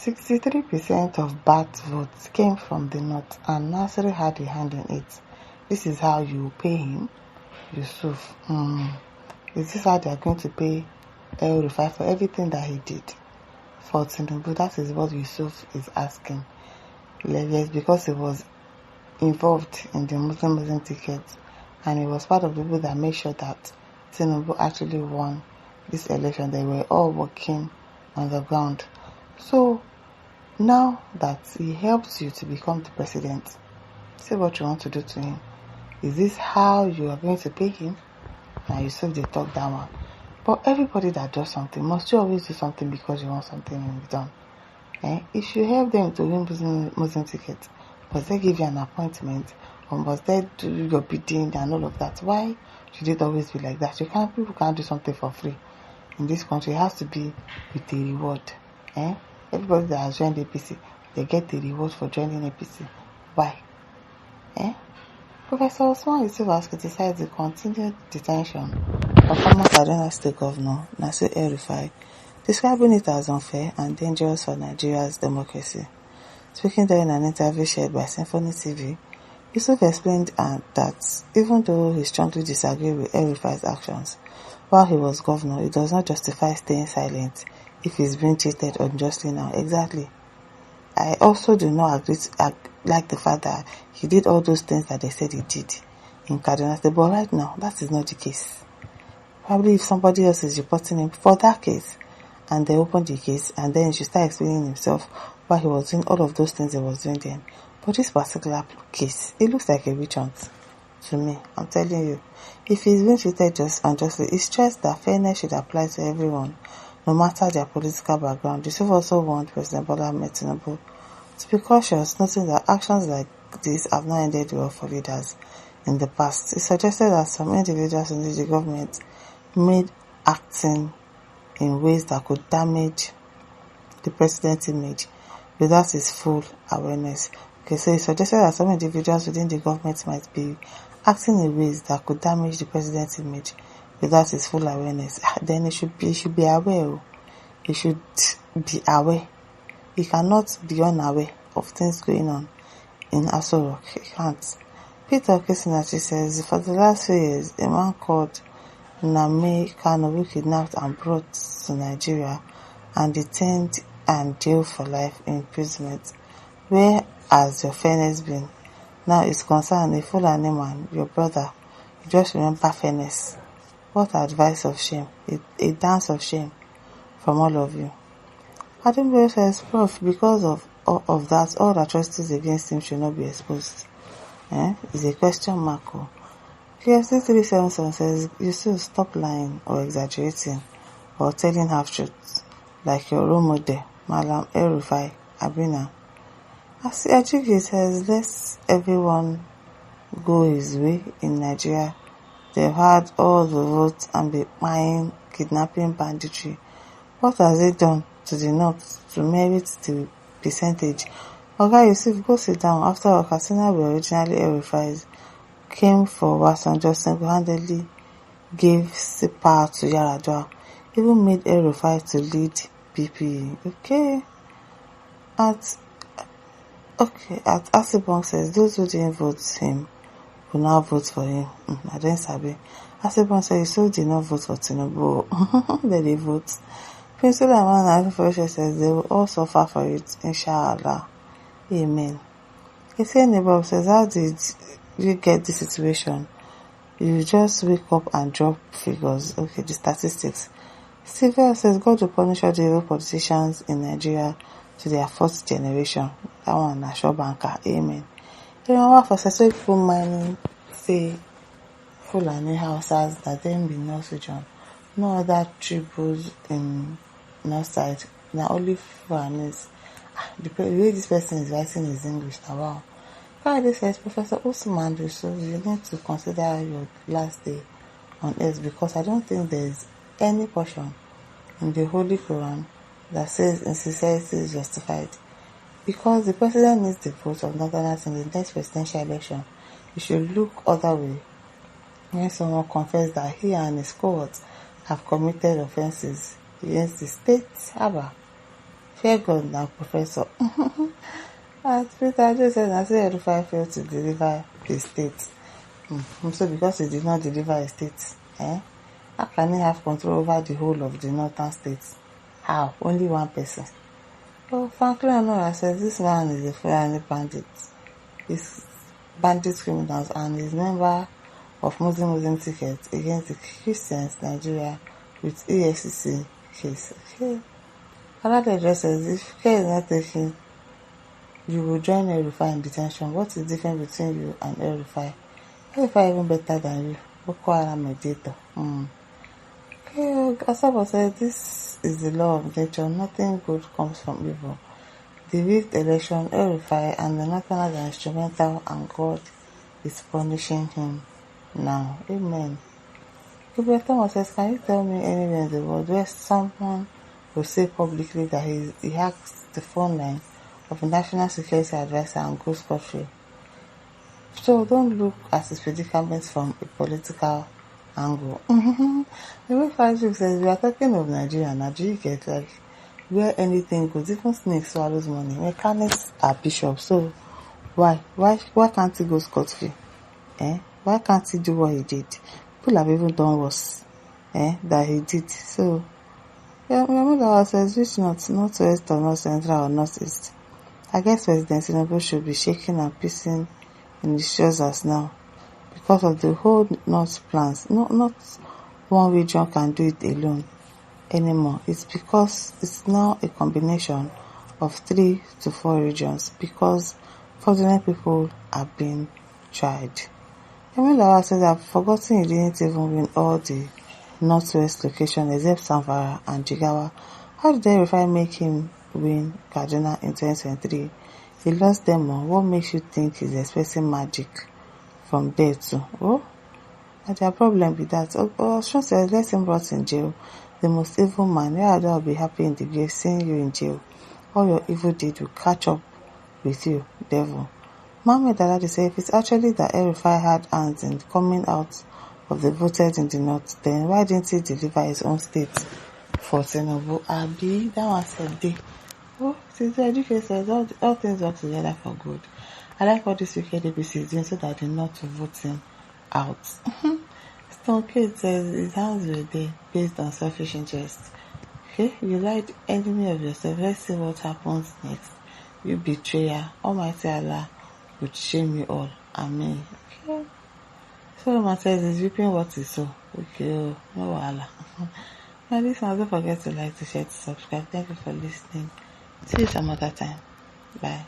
63% of Bart votes came from the north, and Nasri had a hand in it. This is how you pay him, Yusuf. Is this how they are going to pay El-Rufai for everything that he did for Tinubu? That is what Yusuf is asking. Yes, because he was involved in the Muslim ticket, and he was part of the people that made sure that Tinubu actually won this election. They were all working on the ground. So now that he helps you to become the president, say what you want to do to him. Is this how you are going to pay him? And Yusuf, they talk that one. But everybody that does something, must you always do something because you want something in return? If you help them to win Muslim ticket, must they give you an appointment, or must they do your bidding and all of that? Why should it always be like that? People can't do something for free. In this country, it has to be with a reward. Everybody that has joined APC, they get the reward for joining APC. Why? Professor Osman Yusuf has criticized the continued detention of former Kaduna State Governor Nasir El-Rufai, describing it as unfair and dangerous for Nigeria's democracy. Speaking during an interview shared by Symphony TV, Yusuf explained that even though he strongly disagreed with El-Rufai's actions while he was governor, it does not justify staying silent if he's being treated unjustly now. Exactly. I also do not like the fact that he did all those things that they said he did in Kaduna State, but right now, that is not the case. Probably if somebody else is reporting him for that case, and they open the case, and then he should start explaining himself why he was doing all of those things he was doing then. But this particular case, it looks like a witch hunt to me. I'm telling you. If he's being treated just unjustly, it's stressed that fairness should apply to everyone, no matter their political background. Yusuf also warned President Bola Ahmed Tinubu to be cautious, noting that actions like this have not ended well for leaders in the past. He suggested that some individuals in the government made acting in ways that could damage the president's image without his full awareness. Okay, so he suggested that some individuals within the government might be acting in ways that could damage the president's image without his full awareness. Then he should be aware. He should be aware. He cannot be unaware of things going on in Aso Rock. He can't. Peter Kesinachi says, for the last few years, a man called Name Kano, who kidnapped and brought to Nigeria and detained and jailed for life imprisonment. Where has your fairness been? Now it's concerned a Fulani man, your brother. You just remember fairness. What advice of shame, a dance of shame from all of you. Adinbere says, Prof, because of that, all atrocities against him should not be exposed. It's a question mark. KSC377 says, you still stop lying or exaggerating or telling half-truths, like your role model, Malam El-Rufai, Abina. Ajiki says, let everyone go his way in Nigeria. They've had all the votes and be buying kidnapping banditry. What has it done to the north to merit the percentage? Oga Yusuf, go sit down. After all, Katsina were originally El-Rufai's, came for Obasanjo, single-handedly gave power to Yar'Adua, even made El-Rufai to lead PPE. Okay. At Asibong says, those who didn't vote him will now vote for him. I don't sabi. Asibong says, so did not vote for Tinubu. Then they vote. Prince Sulaiman Akinfoye says, they will all suffer for it, inshallah. Amen. Ese neighbor says, how did you get this situation? You just wake up and drop figures. Okay, the statistics. Sylvia says, God will punish all the evil politicians in Nigeria to their fourth generation. That one, a sure banker. Amen. Remember, for such people mining, say, Fulani houses that then be North region. No other tributes in North side. Now only Fulanis. The way this person is writing is English. Now, wow. Friday says, Professor Usman, so you need to consider your last day on earth, because I don't think there is any portion in the Holy Quran that says insincerity is justified. Because the president needs the vote of Northerners in the next presidential election, you should look other way. When someone confessed that he and his cohorts have committed offenses against the state, Fear God now, Professor. As Peter just said, I say El-Rufai failed to deliver the state. So because he did not deliver a state, how can he have control over the whole of the northern states? How? Only one person. Well, frankly, Onora says this man is a Fulani bandit. He's bandit criminals and is member of Muslim tickets against the Christians Nigeria with EFCC case. Okay. Another address says if care is not taken, you will join El-Rufai in detention. What is the difference between you and El-Rufai? El-Rufai even better than you. Boko Haram mediator. Okay, Asabo said this is the law of nature. Nothing good comes from evil. The rigged election, El-Rufai and the Northerners are instrumental and God is punishing him now. Amen. Gabriel Thomas says, can you tell me anywhere in the world where someone will say publicly that he hacks the phone line of a national security advisor and goes scot-free? So don't look at his predicaments from a political angle. The way Fajuk says, we are talking of Nigeria. Nigeria get like where anything goes, even snakes swallows money. Mechanics are bishops, so why can't he go scot-free? Why can't he do what he did? People have even done worse that he did. So remember ourselves, which northwest or north central or northeast. I guess President Tinubu should be shaking and pissing in his trousers now because of the whole north plans. Not one region can do it alone anymore. It's because it's now a combination of 3 to 4 regions because fraudulent people are being tried. Emelawa says I've forgotten he didn't even win all the northwest locations except Zamfara and Jigawa. How did El-Rufai make him win Kaduna in 2023? He lost them all. What makes you think he's expecting magic from there too? Oh, and their problem with that. Oshun says let him rot in jail. The most evil man. Yar'Adua will be happy in the grave seeing you in jail. All your evil deed will catch up with you, devil. Mohammed Aladi said if it's actually that El-Rufai had hands in coming out of the voted in the north, then why didn't he deliver his own state for Tinubu? Abi, that one said day. Oh, since the education says all things work together for good. I like what this wicked APC is doing so that the north will vote him out. Stone Kate says his hands were there based on selfish interest. Okay, you lied enemy of yourself. Let's see what happens next. You betrayer. Almighty Allah would shame you all. Amen. Okay. Solomon says he's reaping what he sow. Okay, no wahala. Now this one, don't forget to like, to share, to subscribe. Thank you for listening. See you some other time. Bye.